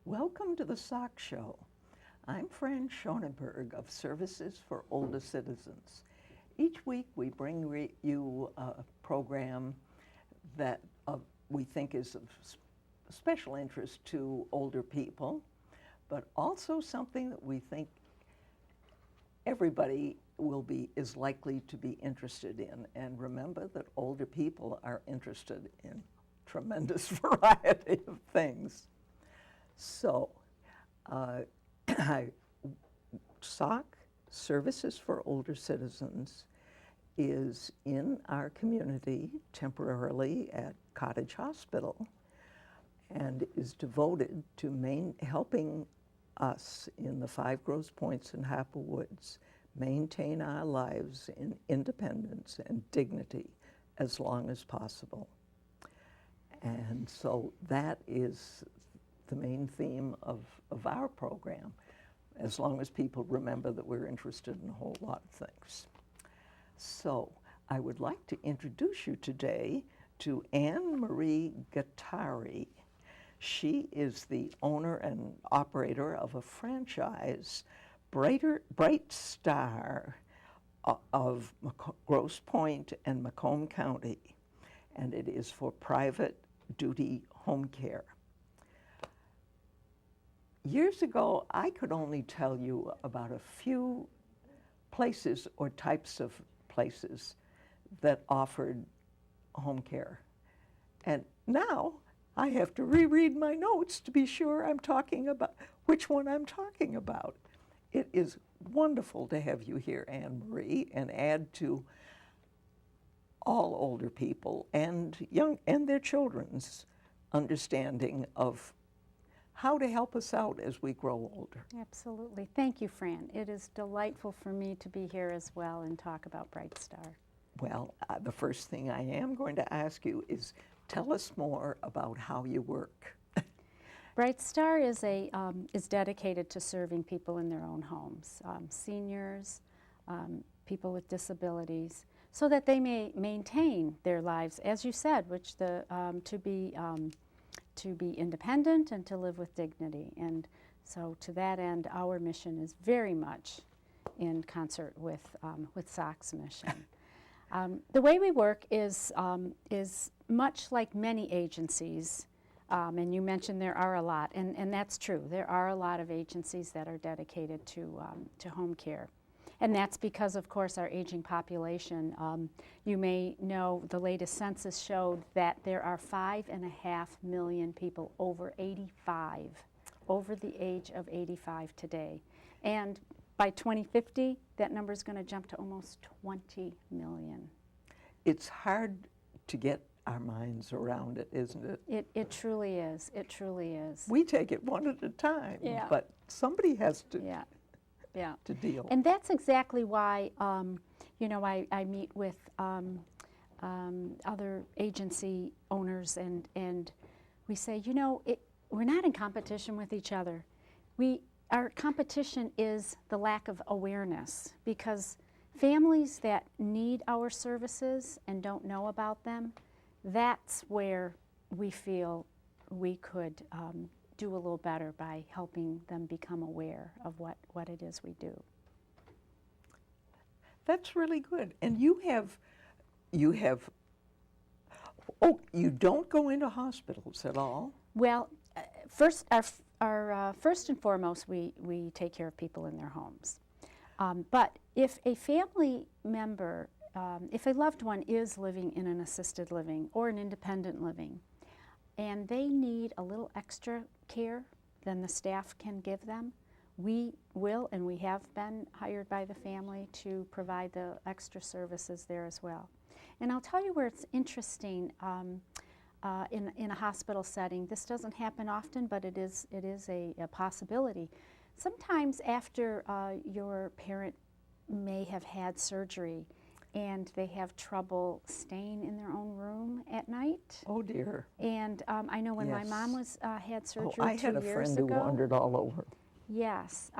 Welcome to the S.O.C Show. I'm Fran Schonenberg of Services for Older Citizens. Each week we bring you a program that we think is of special interest to older people, but also something that we think everybody is likely to be interested in. And remember that older people are interested in tremendous variety of things. So, S.O.C, Services for Older Citizens, is in our community temporarily at Cottage Hospital and is devoted to helping us in the 5 Grosse Pointes and Happle Woods maintain our lives in independence and dignity as long as possible. And so that is the main theme of our program, as long as people remember that we're interested in a whole lot of things. So I would like to introduce you today to Anne Marie Gattari. She is the owner and operator of a franchise, Brightstar, of Grosse Pointe and Macomb County, and it is for private duty home care. Years ago, I could only tell you about a few places or types of places that offered home care. And now I have to reread my notes to be sure I'm talking about which one I'm talking about. It is wonderful to have you here, Anne Marie, and add to all older people and their children's understanding of how to help us out as we grow older. Absolutely. Thank you, Fran. It is delightful for me to be here as well and talk about Brightstar. Well, the first thing I am going to ask you is tell us more about how you work. Brightstar is dedicated to serving people in their own homes, seniors, people with disabilities, so that they may maintain their lives, as you said, which to be independent and to live with dignity. And so to that end, our mission is very much in concert with S.O.C's mission. The way we work is much like many agencies, and you mentioned there are a lot, and that's true. There are a lot of agencies that are dedicated to home care. And that's because, of course, our aging population, you may know the latest census showed that there are 5.5 million people over the age of 85 today. And by 2050, that number is going to jump to almost 20 million. It's hard to get our minds around it, isn't it? It truly is. It truly is. We take it one at a time, yeah. But somebody has to. Yeah. Yeah. To deal. And that's exactly why, I meet with other agency owners and we say, we're not in competition with each other. Our competition is the lack of awareness, because families that need our services and don't know about them, that's where we feel we could do a little better by helping them become aware of what it is we do. That's really good. And you don't go into hospitals at all? Well, first and foremost, we take care of people in their homes. But if a family member, if a loved one is living in an assisted living or an independent living, and they need a little extra care than the staff can give them, we will, and we have been hired by the family to provide the extra services there as well. And I'll tell you where it's interesting in a hospital setting. This doesn't happen often, but it is a possibility. Sometimes after your parent may have had surgery and they have trouble staying in their own room at night. Oh dear. And I know when Yes. my mom had surgery 2 years ago. I had a friend who wandered all over. Yes,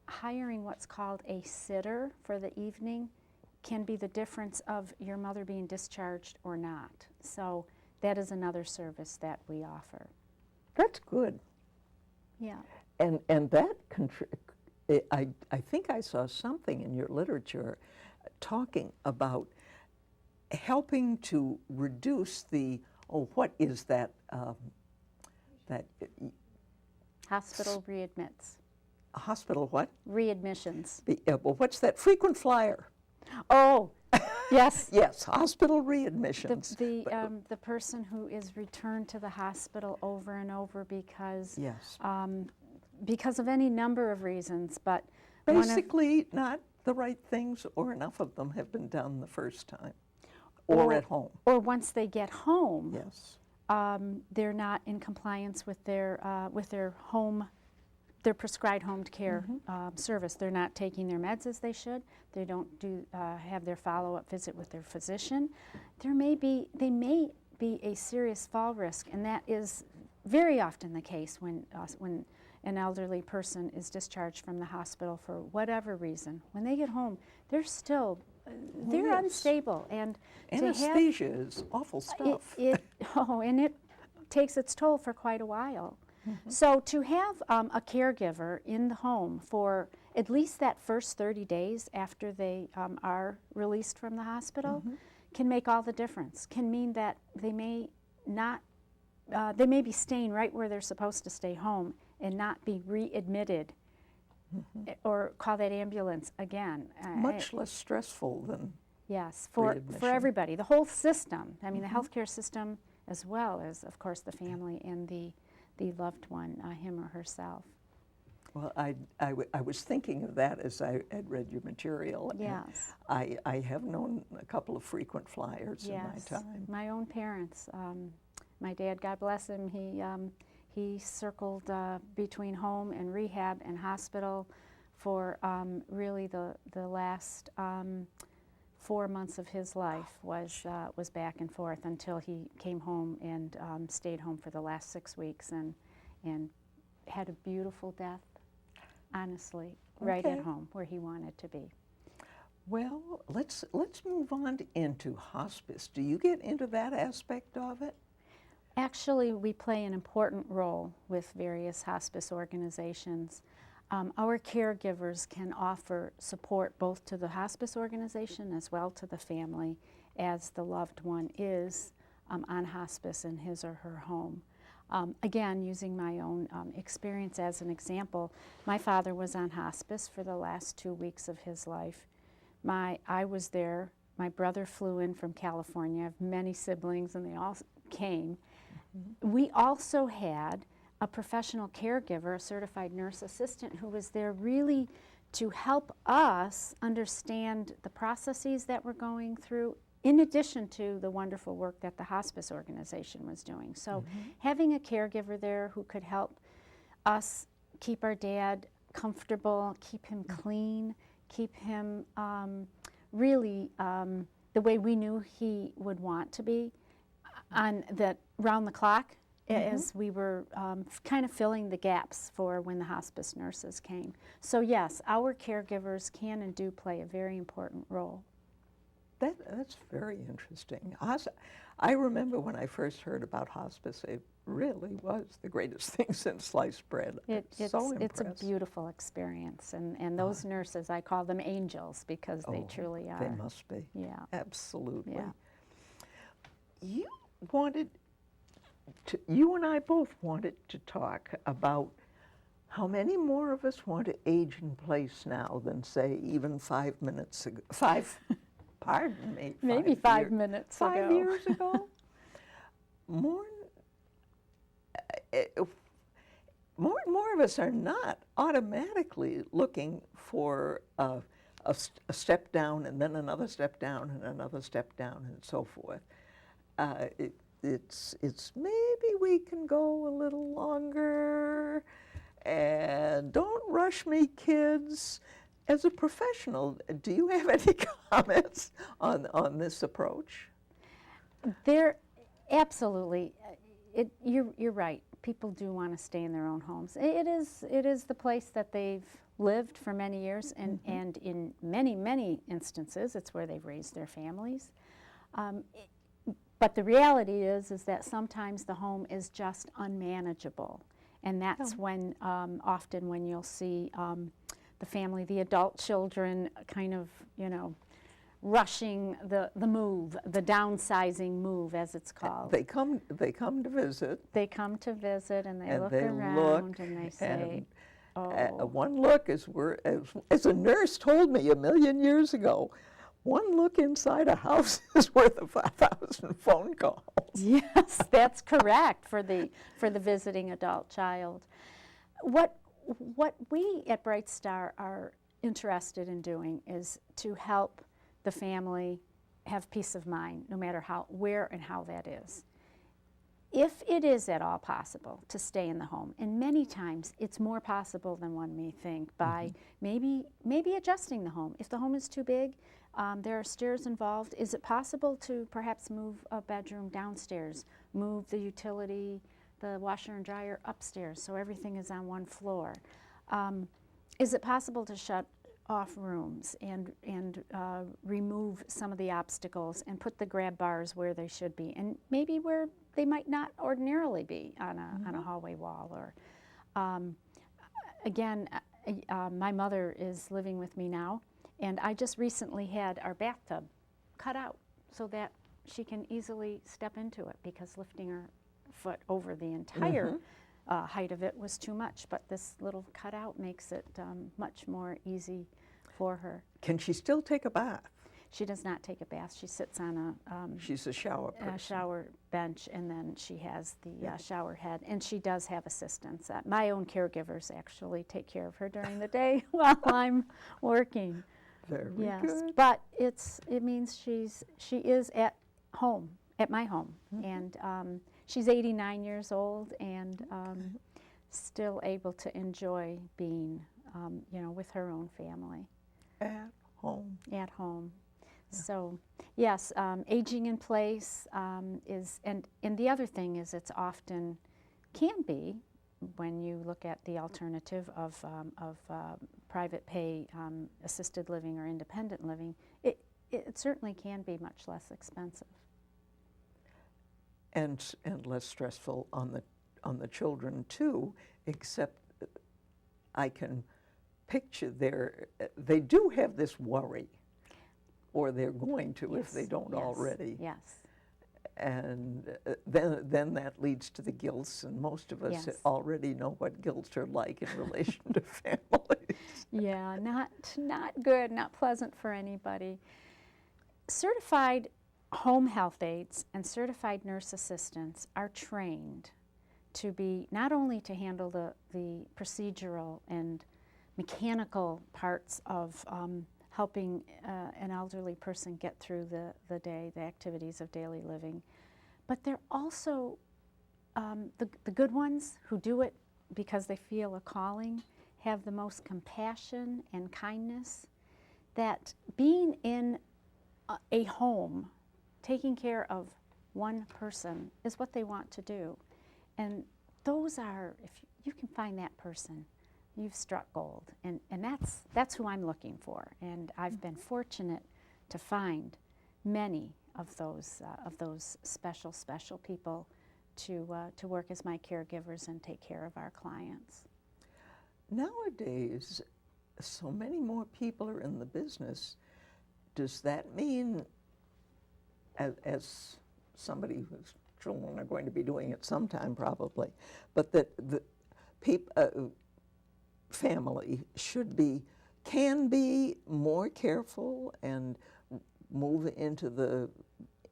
hiring what's called a sitter for the evening can be the difference of your mother being discharged or not. So that is another service that we offer. That's good. Yeah. And that, I think I saw something in your literature talking about helping to reduce the, what is that, that Hospital readmits. hospital what? Readmissions. Well, what's that? Frequent flyer. Oh, yes. Yes, hospital readmissions. The person who is returned to the hospital over and over Yes. because of any number of reasons, but Basically, not the right things, or enough of them have been done the first time, or at home. or once they get home, Yes. they're not in compliance with their home, their prescribed home care service. They're not taking their meds as they should. They don't have their follow-up visit with their physician. They may be a serious fall risk, and that is very often the case when an elderly person is discharged from the hospital for whatever reason. When they get home, they're still they're yes. unstable, and Anesthesia is awful stuff. And it takes its toll for quite a while. So to have a caregiver in the home for at least that first 30 days after they are released from the hospital can make all the difference. Can mean that they may not, they may be staying right where they're supposed to stay home and not be readmitted or call that ambulance again. Much less stressful than yes, for everybody, the whole system. I mean, the healthcare system as well as, of course, the family and the loved one, him or herself. Well, I was thinking of that as I had read your material. Yes. I have known a couple of frequent flyers in my time. My own parents. My dad, God bless him, he circled between home and rehab and hospital for really the last 4 months of his life was back and forth until he came home and stayed home for the last 6 weeks and had a beautiful death, honestly, right at home where he wanted to be. Well, let's move on into hospice. Do you get into that aspect of it? Actually, we play an important role with various hospice organizations. Our caregivers can offer support both to the hospice organization as well to the family as the loved one is on hospice in his or her home. Again, using my own experience as an example, my father was on hospice for the last 2 weeks of his life. I was there. My brother flew in from California. I have many siblings, and they all came. We also had a professional caregiver, a certified nurse assistant, who was there really to help us understand the processes that we're going through, in addition to the wonderful work that the hospice organization was doing. So having a caregiver there who could help us keep our dad comfortable, keep him clean, keep him really the way we knew he would want to be, on that round the clock, as we were kind of filling the gaps for when the hospice nurses came. So yes, our caregivers can and do play a very important role. That's very interesting. I remember when I first heard about hospice, it really was the greatest thing since sliced bread. It's so impressive. It's a beautiful experience, and those nurses, I call them angels because they truly are. They must be. Yeah. Absolutely. Yeah. You and I both wanted to talk about how many more of us want to age in place now than, say, even 5 minutes ago. Pardon me. Maybe 5 minutes ago. 5 years ago? More of us are not automatically looking for a step down and then another step down and another step down and so forth. It's maybe we can go a little longer, and don't rush me, kids. As a professional, do you have any comments on this approach? Absolutely. You're right. People do want to stay in their own homes. It is the place that they've lived for many years, and in many instances, it's where they've raised their families. But the reality is that sometimes the home is just unmanageable. And that's when, often when you'll see the family, the adult children kind of, rushing the move, the downsizing move, as it's called. They come to visit. They come to visit and they And look they around look, and they say, one look is as a nurse told me a million years ago, one look inside a house is worth 5,000 phone calls. Yes, that's correct for the visiting adult child. What we at Brightstar are interested in doing is to help the family have peace of mind, no matter where and how that is. If it is at all possible to stay in the home, and many times it's more possible than one may think by maybe adjusting the home. If the home is too big, there are stairs involved. Is it possible to perhaps move a bedroom downstairs, move the utility, the washer and dryer upstairs so everything is on one floor? Is it possible to shut off rooms and remove some of the obstacles and put the grab bars where they should be and maybe where they might not ordinarily be on a hallway wall? Or again, my mother is living with me now, and I just recently had our bathtub cut out so that she can easily step into it, because lifting her foot over the entire height of it was too much, but this little cutout makes it much more easy for her. Can she still take a bath? She does not take a bath. She sits on She's a shower person. a shower bench, and then she has the shower head, and she does have assistants. My own caregivers actually take care of her during the day while I'm working. Very Yes, good. but it means she is at home, at my home, and she's 89 years old and still able to enjoy being, with her own family. At home. At home. So, yes, aging in place is, and the other thing is it's often can be, when you look at the alternative of private pay assisted living or independent living, it certainly can be much less expensive. And less stressful on the children too, except I can picture they do have this worry, or they're going to if they don't already. Yes. And then that leads to the guilts, and most of us already know what guilts are like in relation to families. Yeah, not good, not pleasant for anybody. Certified home health aides and certified nurse assistants are trained to be not only to handle the procedural and mechanical parts of helping an elderly person get through the day, the activities of daily living, but they're also the good ones who do it because they feel a calling, have the most compassion and kindness, that being in a home, taking care of one person is what they want to do. And those are, if you can find that person, you've struck gold. And that's who I'm looking for. And I've been fortunate to find many of those special people to work as my caregivers and take care of our clients. Nowadays, so many more people are in the business. Does that mean, as somebody whose children are going to be doing it sometime probably, but that the family can be more careful and move into the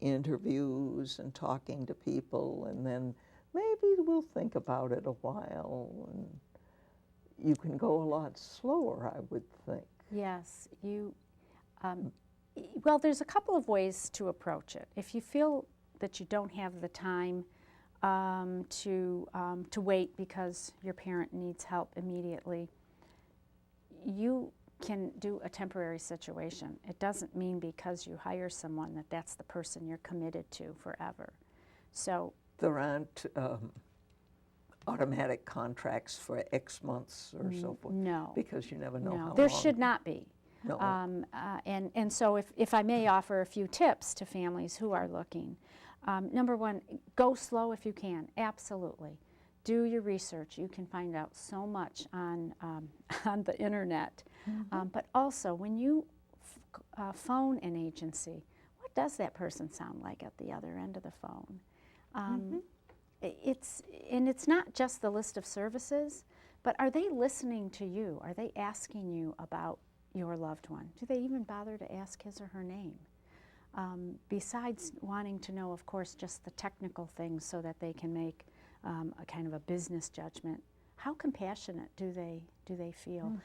interviews and talking to people, and then maybe we'll think about it a while, and you can go a lot slower, I would think. Yes, well, there's a couple of ways to approach it. If you feel that you don't have the time to wait because your parent needs help immediately, you can do a temporary situation. It doesn't mean because you hire someone that that's the person you're committed to forever. So there aren't automatic contracts for X months or so forth. No, because you never know how long. There should not be. No. And so if I may offer a few tips to families who are looking. Number one, go slow if you can, absolutely. do your research. You can find out so much on, on the internet. But also, when you phone an agency, what does that person sound like at the other end of the phone? It's not just the list of services, but are they listening to you? Are they asking you about your loved one? Do they even bother to ask his or her name? Besides wanting to know, of course, just the technical things so that they can make a kind of a business judgment, how compassionate do they feel?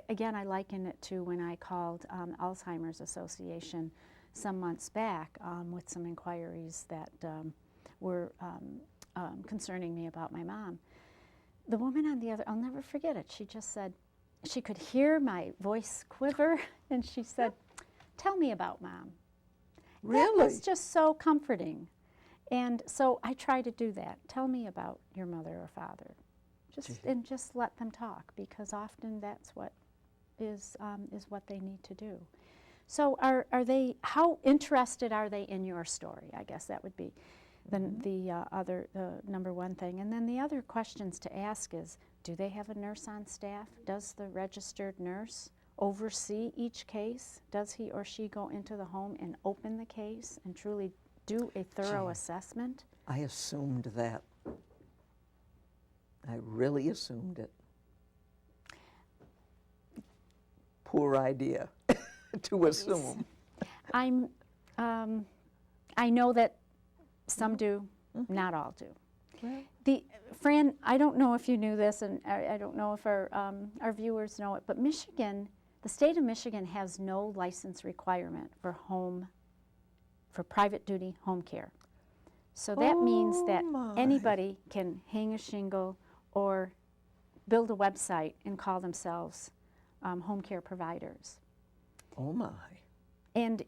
Again, I liken it to when I called Alzheimer's Association some months back with some inquiries that were concerning me about my mom. The woman on the other, I'll never forget it, she just said, she could hear my voice quiver, and she said, "Tell me about Mom." Really? That was just so comforting. And so I try to do that. Tell me about your mother or father. Just let them talk, because often that's what is what they need to do. So are they, how interested are they in your story? I guess that would be the number one thing. And then the other questions to ask is, do they have a nurse on staff? Does the registered nurse oversee each case? Does he or she go into the home and open the case and truly do a thorough assessment? I assumed that. I really assumed it. Poor idea to assume. I know that some do, not all do. Right. Fran, I don't know if you knew this, and I don't know if our viewers know it, but Michigan, the state of Michigan has no license requirement for private duty home care. So that means that anybody can hang a shingle or build a website and call themselves home care providers. Oh my. And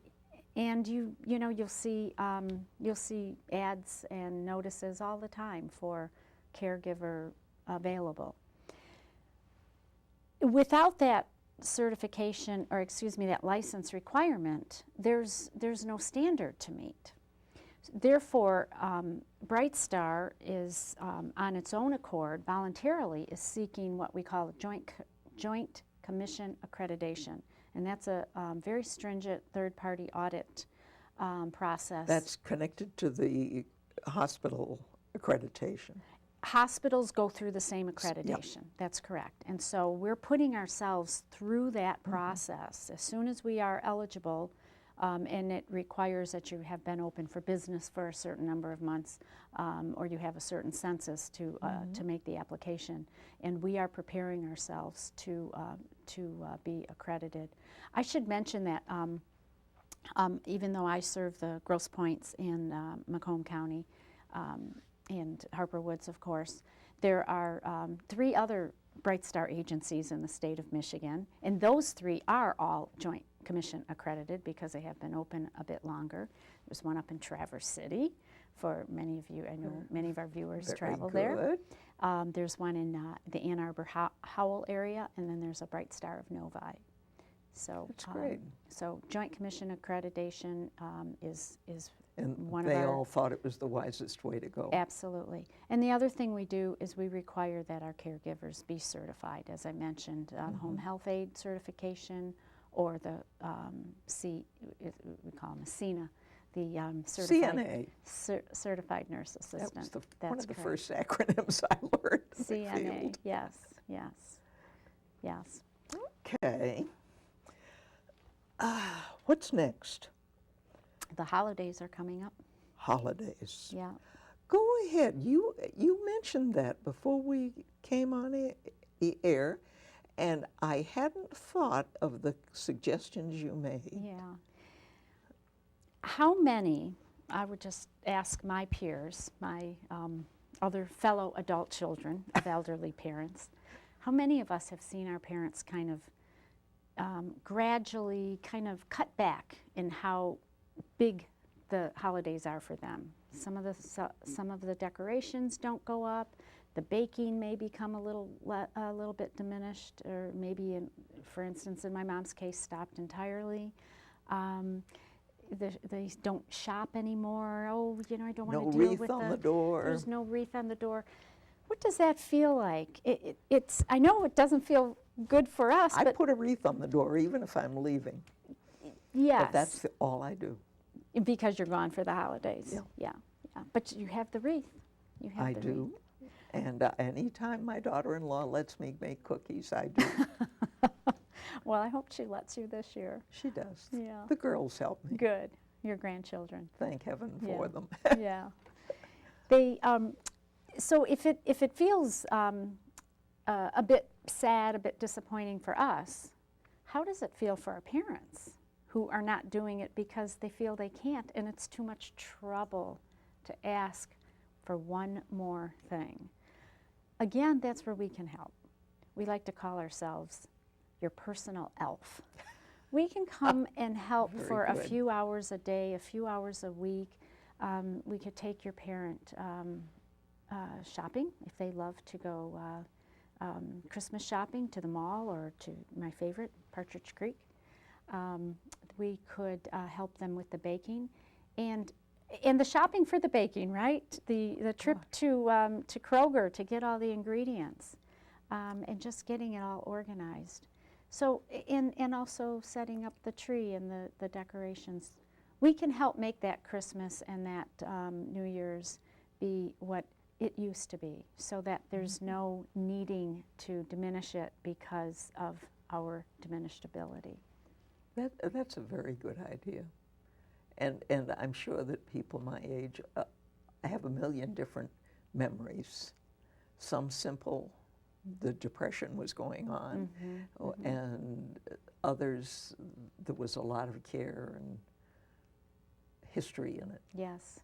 you'll see ads and notices all the time for caregiver available. Without that certification, or excuse me, that license requirement, there's no standard to meet. Therefore, Brightstar is on its own accord, voluntarily, is seeking what we call a joint commission accreditation. And that's a very stringent third-party audit process. That's connected to the hospital accreditation. Hospitals go through the same accreditation. Yep. That's correct. And so we're putting ourselves through that process as soon as we are eligible, and it requires that you have been open for business for a certain number of months, or you have a certain census to make the application. And we are preparing ourselves to be accredited. I should mention that even though I serve the Grosse Pointes in Macomb County, and Harper Woods, of course, there are 3 other Brightstar agencies in the state of Michigan, and those 3 are all Joint Commission accredited because they have been open a bit longer. There's one up in Traverse City for many of you. I know many of our viewers travel there. There's one in the Ann Arbor Howell area, and then there's a Brightstar of Novi. So that's great. So Joint Commission accreditation is and one they of our, all thought it was the wisest way to go. Absolutely. And the other thing we do is we require that our caregivers be certified, as I mentioned, home health aid certification, or the we call them a CNA, the certified nurse assistant. That was one of the first acronyms I learned. CNA, yes. Okay. What's next? The holidays are coming up. Holidays. Yeah. Go ahead. You mentioned that before we came on air, and I hadn't thought of the suggestions you made. Yeah. How many, I would just ask my peers, my other fellow adult children of elderly parents, how many of us have seen our parents kind of gradually kind of cut back in how big the holidays are for them? Some of the decorations don't go up. The baking may become a little bit diminished, or maybe, for instance, in my mom's case, stopped entirely. They don't shop anymore. Oh, I don't want to deal with no wreath on the door. There's no wreath on the door. What does that feel like? It's, I know it doesn't feel good for us, I but put a wreath on the door even if I'm leaving. yes. But that's all I do. Because you're gone for the holidays. Yeah. Yeah, yeah. But you have the wreath. You have I the do. And anytime my daughter-in-law lets me make cookies, I do. wreath. Well, I hope she lets you this year. She does. Yeah. The girls help me. Good. Your grandchildren. Thank heaven for Yeah. them. Yeah. They, so if it feels a bit sad, a bit disappointing for us, how does it feel for our parents who are not doing it because they feel they can't and it's too much trouble to ask for one more thing? Again, that's where we can help. We like to call ourselves your personal elf. We can come and help Very for a good. few hours a day, a few hours a week. We could take your parent shopping if they love to go Christmas shopping to the mall or to my favorite, Partridge Creek. We could help them with the baking and the shopping for the baking, right? The trip to Kroger to get all the ingredients and just getting it all organized. So, and also setting up the tree and the decorations. We can help make that Christmas and that New Year's be what it used to be, so that there's no needing to diminish it because of our diminished ability. That's a very good idea. And I'm sure that people my age have a million different memories. Some simple, the Depression was going on, and others, there was a lot of care and history in it. Yes.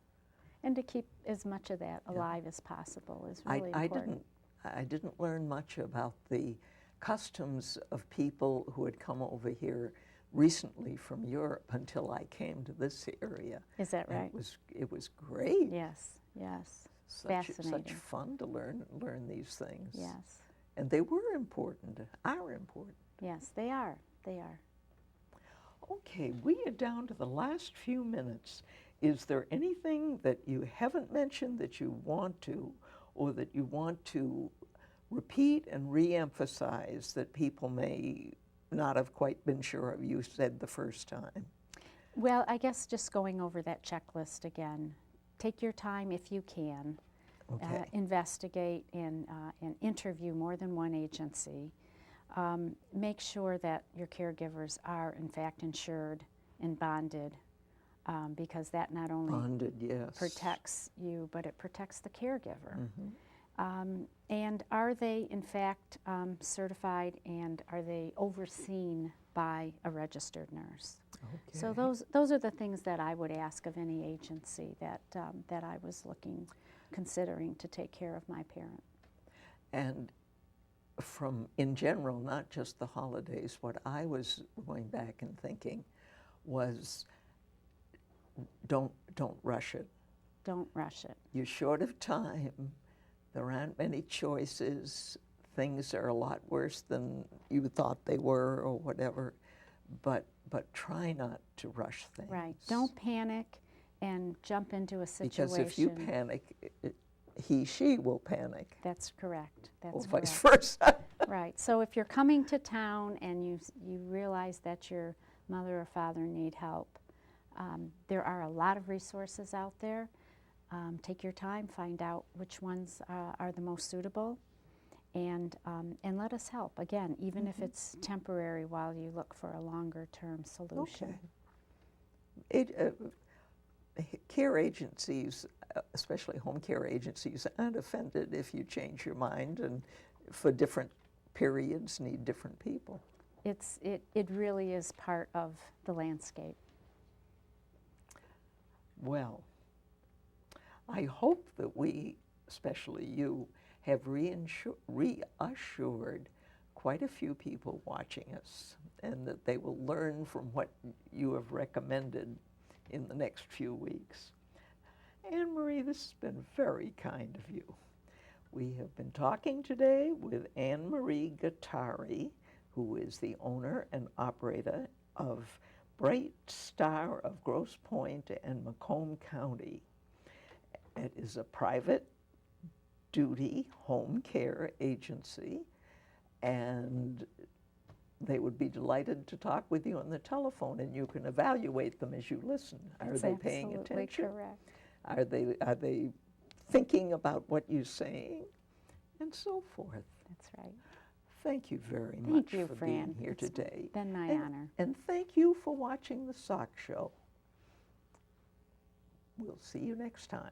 And to keep as much of that alive as possible is really important. I didn't learn much about the customs of people who had come over here recently from Europe until I came to this area. Is that right? And it was great. Yes, yes. Such Fascinating. fun to learn these things. Yes. And they were important, are important. Yes, they are. They are. Okay, we are down to the last few minutes. Is there anything that you haven't mentioned that you want to, or that you want to repeat and re-emphasize that people may not have quite been sure of you said the first time? Well, I guess just going over that checklist again. Take your time if you can. Okay. Investigate and interview more than one agency. Make sure that your caregivers are in fact insured and bonded, because that not only Bonded, yes. protects you, but it protects the caregiver. And are they in fact certified, and are they overseen by a registered nurse? Okay. So those are the things that I would ask of any agency that I was considering to take care of my parent. And in general, not just the holidays, what I was going back and thinking was don't rush it. Don't rush it. You're short of time. There aren't many choices. Things are a lot worse than you thought they were or whatever. But try not to rush things. Right. Don't panic and jump into a situation. Because if you panic, she will panic. That's correct. That's or correct. vice versa. Right. So if you're coming to town and you realize that your mother or father need help, there are a lot of resources out there. Take your time, find out which ones are the most suitable, and let us help. Again, even if it's temporary while you look for a longer-term solution. Okay. Care agencies, especially home care agencies, aren't offended if you change your mind and for different periods need different people. It really is part of the landscape. Well, I hope that we, especially you, have reassured quite a few people watching us, and that they will learn from what you have recommended in the next few weeks. Anne Marie, this has been very kind of you. We have been talking today with Anne Marie Gattari, who is the owner and operator of Brightstar of Grosse Pointe and Macomb County. It is a private duty home care agency, and they would be delighted to talk with you on the telephone, and you can evaluate them as you listen. Are That's they paying absolutely attention? correct. Are they thinking about what you're saying? And so forth. That's right. Thank you very much Thank you, for Fran. being here It's today. been my and, honor. And thank you for watching the S.O.C Show. We'll see you next time.